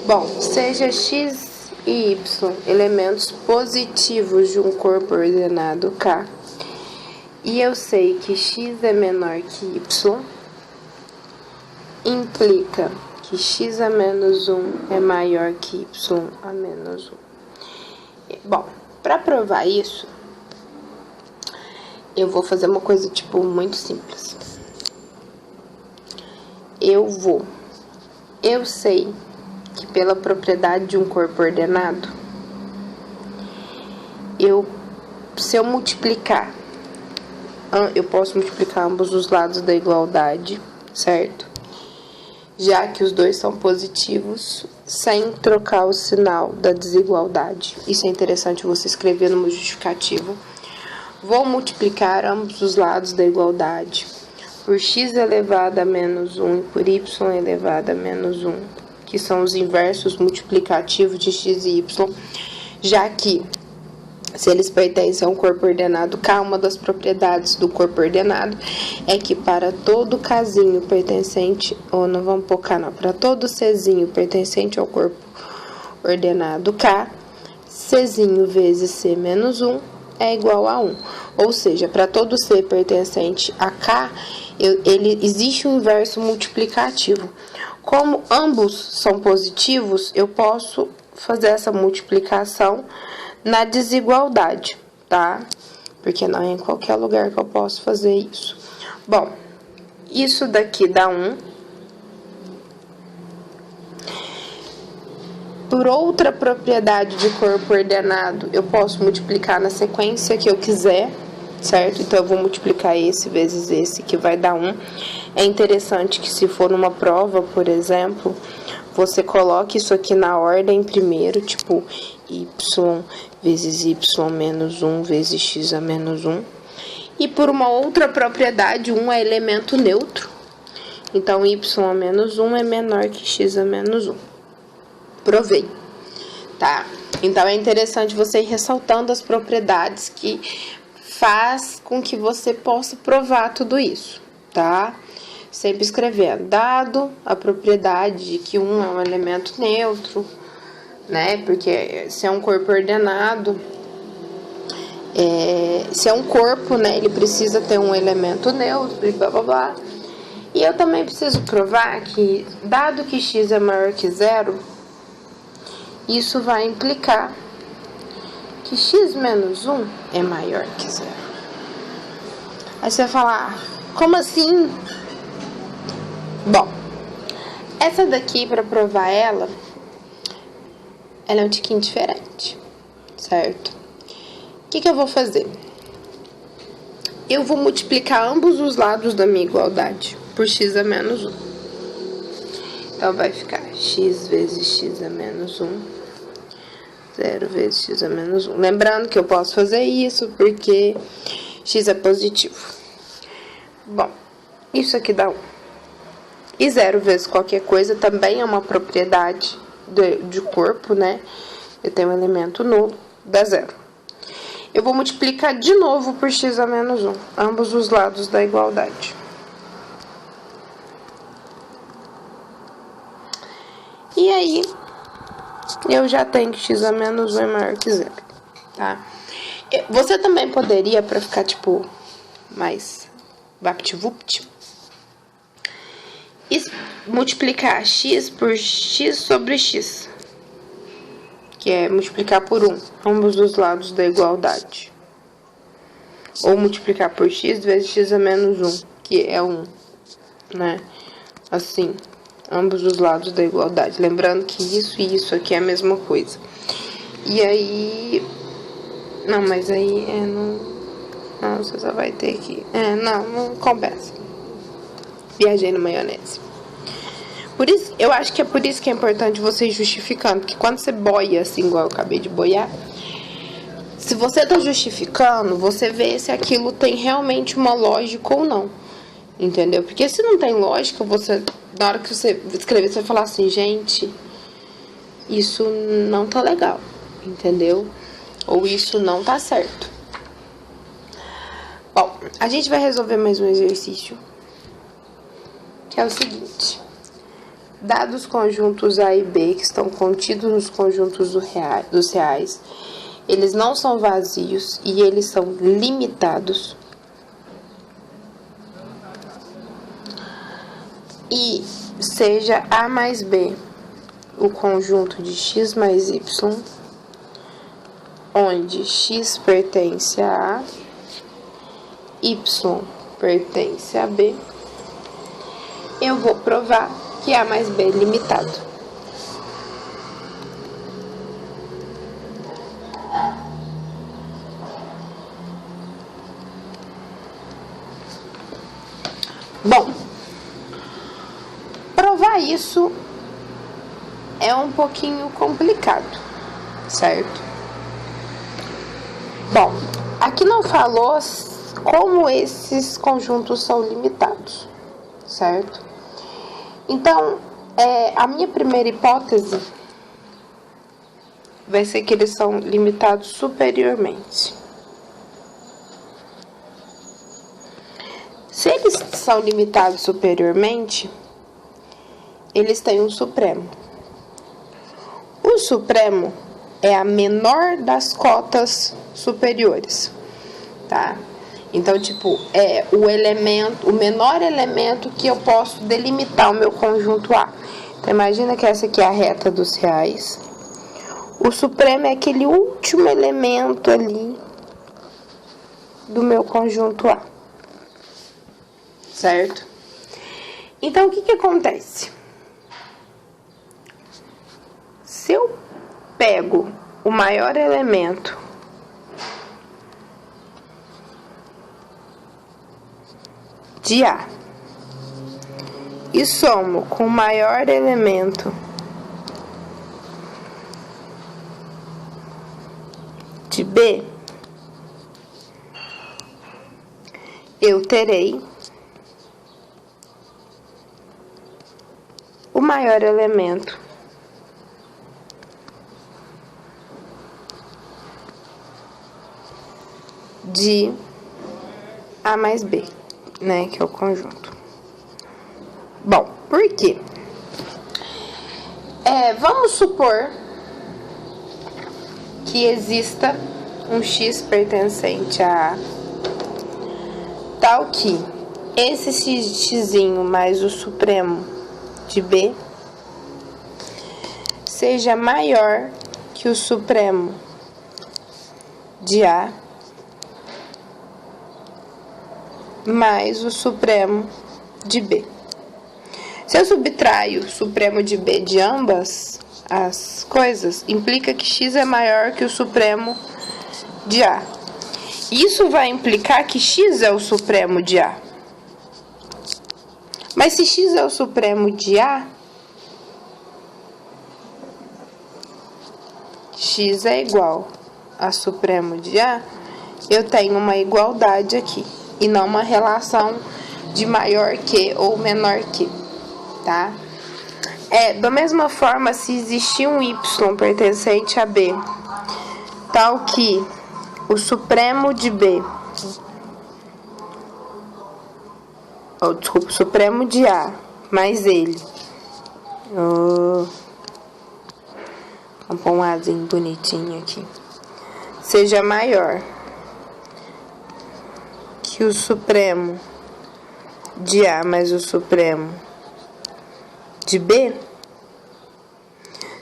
Bom, seja x e y elementos positivos de um corpo ordenado K, e eu sei que x é menor que y, implica que x a menos 1 é maior que y a menos 1. Bom, para provar isso, eu vou fazer uma coisa, tipo, muito simples. Eu sei que pela propriedade de um corpo ordenado, se eu multiplicar, eu posso multiplicar ambos os lados da igualdade, certo? Já que os dois são positivos, sem trocar o sinal da desigualdade. Isso é interessante você escrever numa justificativa. Vou multiplicar ambos os lados da igualdade por x elevado a menos 1 e por y elevado a menos 1, que são os inversos multiplicativos de x e y, já que, se eles pertencem a um corpo ordenado K, uma das propriedades do corpo ordenado é que para todo Kzinho pertencente, ou não vamos pôr K não, para todo Czinho pertencente ao corpo ordenado K, Czinho vezes C menos 1 é igual a 1. Ou seja, para todo C pertencente a K, existe um inverso multiplicativo. Como ambos são positivos, eu posso fazer essa multiplicação na desigualdade, tá? Porque não é em qualquer lugar que eu posso fazer isso. Bom, isso daqui dá 1. Por outra propriedade de corpo ordenado, eu posso multiplicar na sequência que eu quiser, certo? Então, eu vou multiplicar esse vezes esse, que vai dar 1. É interessante que, se for numa prova, por exemplo, você coloque isso aqui na ordem primeiro, tipo, y vezes y menos 1 vezes x a menos 1. E por uma outra propriedade, 1 é elemento neutro. Então, y a menos 1 é menor que x a menos 1. Provei, tá? Então, é interessante você ir ressaltando as propriedades que faz com que você possa provar tudo isso, tá? Sempre escrevendo, dado a propriedade de que 1 é um elemento neutro, né? Porque se é um corpo ordenado, se é um corpo, né? Ele precisa ter um elemento neutro e blá blá blá. E eu também preciso provar que, dado que x é maior que 0, isso vai implicar que x menos 1 é maior que 0. Aí você vai falar, como assim? Bom, essa daqui, para provar ela é um tiquinho diferente, certo? O que eu vou fazer? Eu vou multiplicar ambos os lados da minha igualdade por x a menos 1. Então, vai ficar x vezes x a menos 1, 0 vezes x a menos 1. Lembrando que eu posso fazer isso porque x é positivo. Bom, isso aqui dá 1. E 0 vezes qualquer coisa também é uma propriedade de corpo, né? Eu tenho um elemento nulo, dá 0. Eu vou multiplicar de novo por x a menos 1, ambos os lados da igualdade. E aí, eu já tenho que x a menos 1 é maior que 0, tá? Você também poderia, para ficar, tipo, mais vapt-vupt, multiplicar x por x sobre x, que é multiplicar por 1, ambos os lados da igualdade. Ou multiplicar por x vezes x a menos 1, que é 1, né? Assim, ambos os lados da igualdade. Lembrando que isso e isso aqui é a mesma coisa. E aí... Não, mas aí não, você só vai ter que... não compensa. Viajei no maionese. Por isso, eu acho que é por isso que é importante você ir justificando. Porque quando você boia, assim, igual eu acabei de boiar, se você tá justificando, você vê se aquilo tem realmente uma lógica ou não. Entendeu? Porque se não tem lógica, na hora que você escrever, você vai falar assim, gente, isso não tá legal, entendeu? Ou isso não tá certo. Bom, a gente vai resolver mais um exercício, que é o seguinte. dados conjuntos A e B, que estão contidos nos conjuntos dos reais, eles não são vazios e eles são limitados. E seja A mais B o conjunto de x mais y, onde x pertence a A, y pertence a B, eu vou provar que A mais B é limitado. Bom, provar isso é um pouquinho complicado, certo? Bom, aqui não falou como esses conjuntos são limitados, certo? Então, a minha primeira hipótese vai ser que eles são limitados superiormente. Se eles são limitados superiormente, eles têm um supremo. O supremo é a menor das cotas superiores, tá? Então, tipo, é o menor elemento que eu posso delimitar o meu conjunto A. Então, imagina que essa aqui é a reta dos reais. O supremo é aquele último elemento ali do meu conjunto A. Certo? Então, o que acontece? Se eu pego o maior elemento de A e somo com o maior elemento de B, eu terei o maior elemento de A mais B, né, que é o conjunto. Bom, por quê? Vamos supor que exista um x pertencente a A, tal que esse xzinho mais o supremo de B seja maior que o supremo de A mais o supremo de B. Se eu subtraio o supremo de B de ambas as coisas, implica que x é maior que o supremo de A. Isso vai implicar que x é o supremo de A. Mas se x é o supremo de A, x é igual a supremo de A, eu tenho uma igualdade aqui, e não uma relação de maior que ou menor que, tá? Da mesma forma, se existir um y pertencente a B, tal que o supremo de B, o supremo de A, mais ele, vamos pôr um azinho bonitinho aqui, seja maior que o supremo de A mais o supremo de B,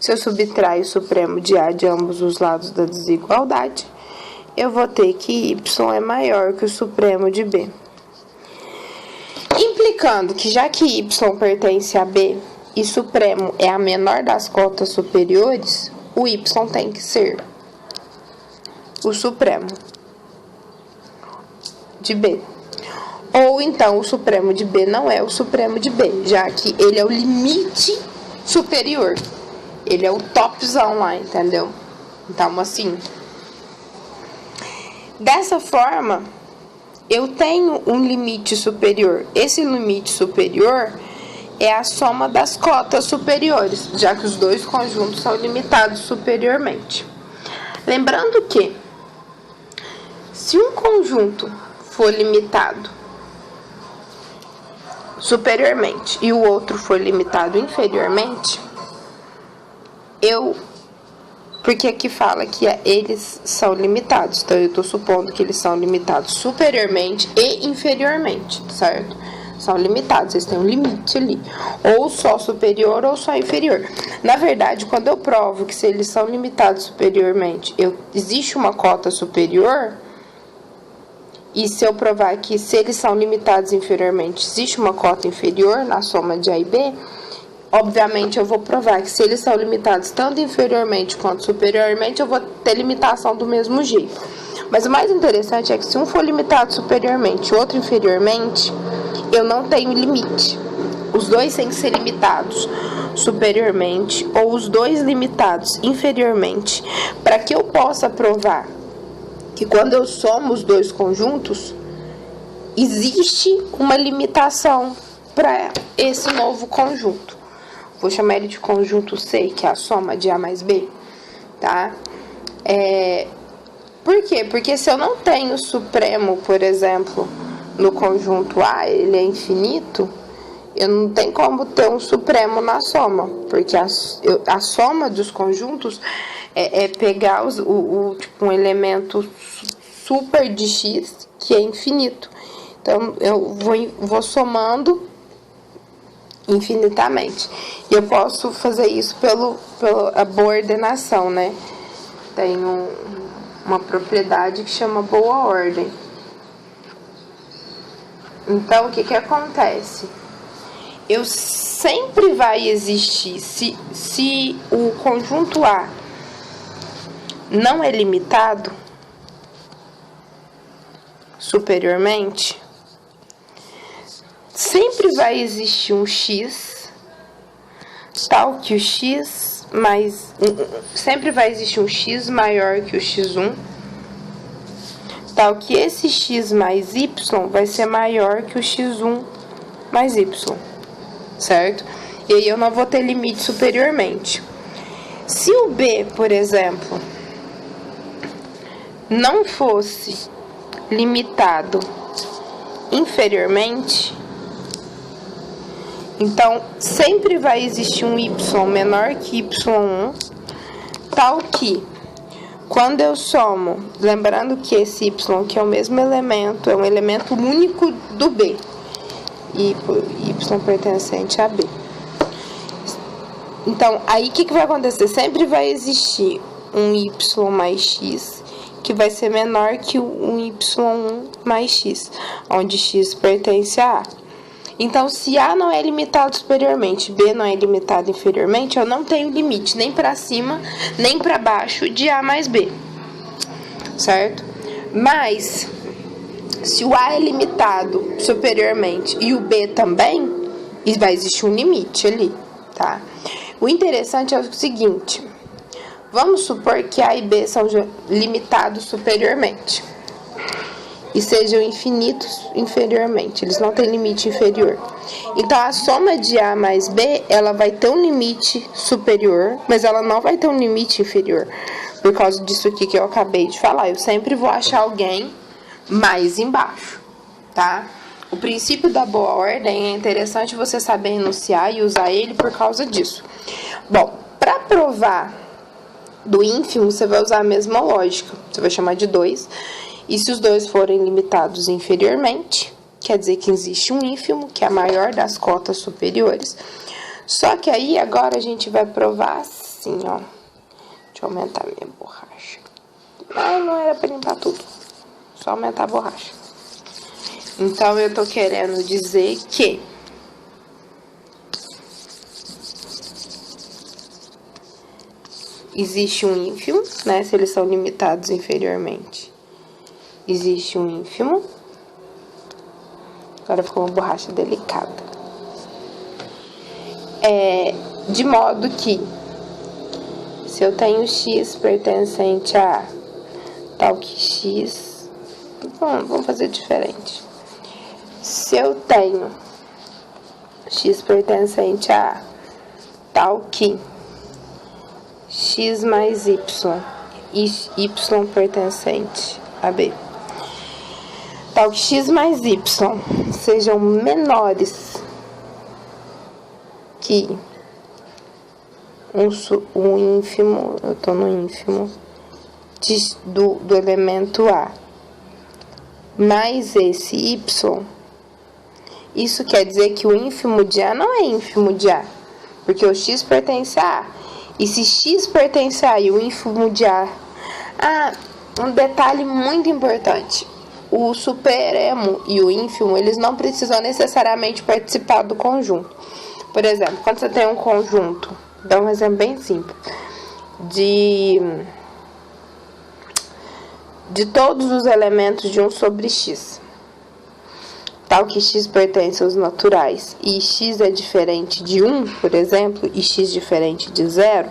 se eu subtrair o supremo de A de ambos os lados da desigualdade, eu vou ter que y é maior que o supremo de B. Implicando que já que y pertence a B e supremo é a menor das cotas superiores, o y tem que ser o supremo de B. Ou então o supremo de B não é o supremo de B, já que ele é o limite superior. Ele é o topzão lá, entendeu? Então, assim, dessa forma, eu tenho um limite superior. Esse limite superior é a soma das cotas superiores, já que os dois conjuntos são limitados superiormente. Lembrando que, se um conjunto for limitado superiormente e o outro for limitado inferiormente, porque aqui fala que eles são limitados, então eu estou supondo que eles são limitados superiormente e inferiormente, certo? São limitados, eles têm um limite ali, ou só superior ou só inferior. Na verdade, quando eu provo que se eles são limitados superiormente, existe uma cota superior, e se eu provar que se eles são limitados inferiormente, existe uma cota inferior na soma de A e B, obviamente eu vou provar que se eles são limitados tanto inferiormente quanto superiormente, eu vou ter limitação do mesmo jeito. Mas o mais interessante é que se um for limitado superiormente e outro inferiormente, eu não tenho limite. Os dois têm que ser limitados superiormente ou os dois limitados inferiormente, para que eu possa provar que quando eu somo os dois conjuntos, existe uma limitação para esse novo conjunto. Vou chamar ele de conjunto C, que é a soma de A mais B, tá? Por quê? Porque se eu não tenho supremo, por exemplo, no conjunto A, ele é infinito, eu não tenho como ter um supremo na soma, porque a soma dos conjuntos é pegar tipo, um elemento super de X, que é infinito. Então, eu vou somando infinitamente. E eu posso fazer isso pela boa ordenação, né? Tem uma propriedade que chama boa ordem. Então, o que acontece? Eu sempre vai existir, se o conjunto A não é limitado superiormente, sempre vai existir um X, tal que o X mais... Sempre vai existir um X maior que o X1, tal que esse X mais Y vai ser maior que o X1 mais Y, certo? E aí eu não vou ter limite superiormente. Se o B, por exemplo, não fosse limitado inferiormente, então sempre vai existir um Y menor que Y1, tal que quando eu somo, lembrando que esse Y, que é o mesmo elemento, é um elemento único do B, e Y pertencente a B. Então, aí o que vai acontecer? Sempre vai existir um Y mais X, que vai ser menor que um Y1 mais X, onde X pertence a A. Então, se A não é limitado superiormente, B não é limitado inferiormente, eu não tenho limite nem para cima, nem para baixo de A mais B, certo? Mas, se o A é limitado superiormente e o B também, vai existir um limite ali, tá? O interessante é o seguinte, vamos supor que A e B são limitados superiormente e sejam infinitos inferiormente, eles não têm limite inferior. Então, a soma de A mais B, ela vai ter um limite superior, mas ela não vai ter um limite inferior, por causa disso aqui que eu acabei de falar. Eu sempre vou achar alguém mais embaixo, tá? O princípio da boa ordem é interessante você saber enunciar e usar ele por causa disso. Bom, para provar do ínfimo, você vai usar a mesma lógica. Você vai chamar de 2. E se os dois forem limitados inferiormente, quer dizer que existe um ínfimo, que é a maior das cotas superiores. Só que aí, agora, a gente vai provar assim, ó. Deixa eu aumentar minha borracha. Não era para limpar tudo. Só aumentar a borracha. Então, eu tô querendo dizer que existe um ínfimo, né? Se eles são limitados inferiormente, existe um ínfimo. Agora ficou uma borracha delicada. De modo que, se eu tenho X pertencente a tal que X... Bom, vamos fazer diferente. Se eu tenho X pertencente a tal que X mais Y e Y pertencente a B, tal que X mais Y sejam menores que o ínfimo, eu tô no ínfimo do elemento A mais esse Y, isso quer dizer que o ínfimo de A não é ínfimo de A, porque o X pertence a A. E se X pertence a A e o ínfimo de A... um detalhe muito importante. O supremo e o ínfimo, eles não precisam necessariamente participar do conjunto. Por exemplo, quando você tem um conjunto, dá um exemplo bem simples, de todos os elementos de 1 sobre X, tal que X pertence aos naturais, e X é diferente de 1, por exemplo, e X diferente de 0,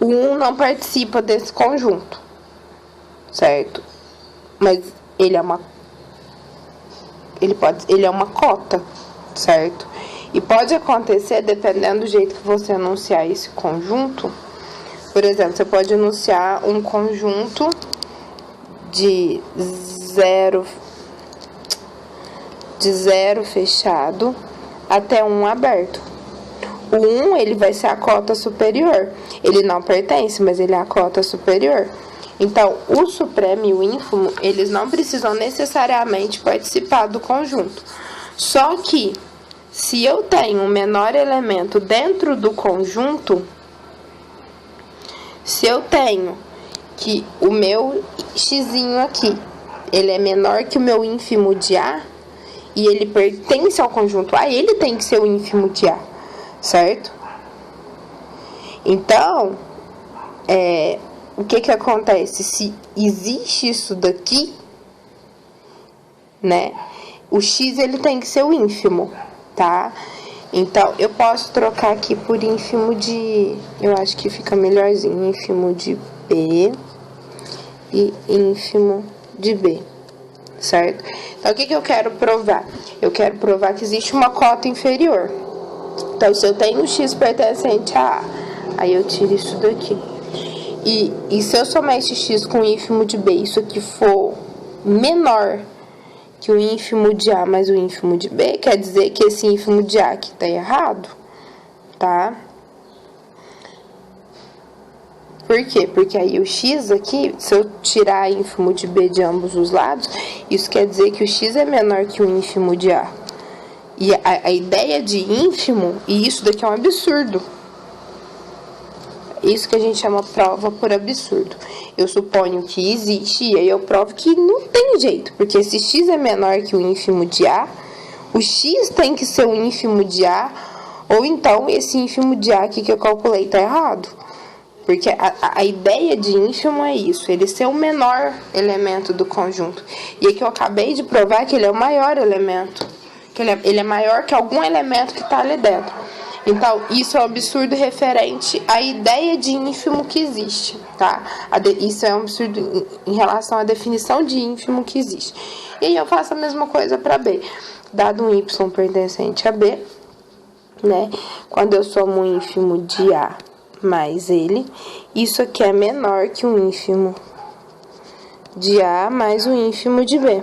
o 1 não participa desse conjunto, certo? Mas ele é uma cota, certo? E pode acontecer, dependendo do jeito que você anunciar esse conjunto, por exemplo, você pode anunciar um conjunto de zero fechado até 1 aberto. O 1, ele vai ser a cota superior. Ele não pertence, mas ele é a cota superior. Então, o supremo e o ínfimo, eles não precisam necessariamente participar do conjunto. Só que, se eu tenho um menor elemento dentro do conjunto, se eu tenho que o meu xzinho aqui, ele é menor que o meu ínfimo de A, e ele pertence ao conjunto A, ele tem que ser o ínfimo de A, certo? Então, o que acontece? Se existe isso daqui, né? O X, ele tem que ser o ínfimo, tá? Então, eu posso trocar aqui por ínfimo de... Eu acho que fica melhorzinho. Ínfimo de B e ínfimo de B, certo? Então, o que eu quero provar? Eu quero provar que existe uma cota inferior. Então, se eu tenho o X pertencente a A, aí eu tiro isso daqui. E se eu somar esse X com o ínfimo de B, isso aqui for menor que o ínfimo de A mais o ínfimo de B, quer dizer que esse ínfimo de A aqui tá errado, tá? Por quê? Porque aí o X aqui, se eu tirar ínfimo de B de ambos os lados, isso quer dizer que o X é menor que o ínfimo de A. E a ideia de ínfimo, e isso daqui é um absurdo. Isso que a gente chama prova por absurdo. Eu suponho que existe, e aí eu provo que não tem jeito. Porque se X é menor que o ínfimo de A, o X tem que ser o ínfimo de A, ou então esse ínfimo de A aqui que eu calculei tá errado. Porque a ideia de ínfimo é isso, ele ser o menor elemento do conjunto. E aqui eu acabei de provar que ele é o maior elemento. Que ele é maior que algum elemento que tá ali dentro. Então, isso é um absurdo referente à ideia de ínfimo que existe, tá? Isso é um absurdo em relação à definição de ínfimo que existe. E aí eu faço a mesma coisa para B. Dado um Y pertencente a B, né? Quando eu somo o ínfimo de A mais ele, isso aqui é menor que o ínfimo de A mais o ínfimo de B,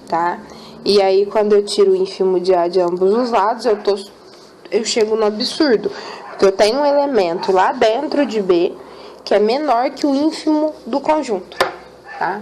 tá? E aí, quando eu tiro o ínfimo de A de ambos os lados, eu chego no absurdo. Porque eu tenho um elemento lá dentro de B que é menor que o ínfimo do conjunto, tá?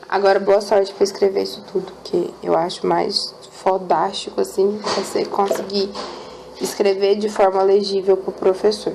Agora, boa sorte para escrever isso tudo, que eu acho mais fodástico, assim, você conseguir escrever de forma legível pro professor.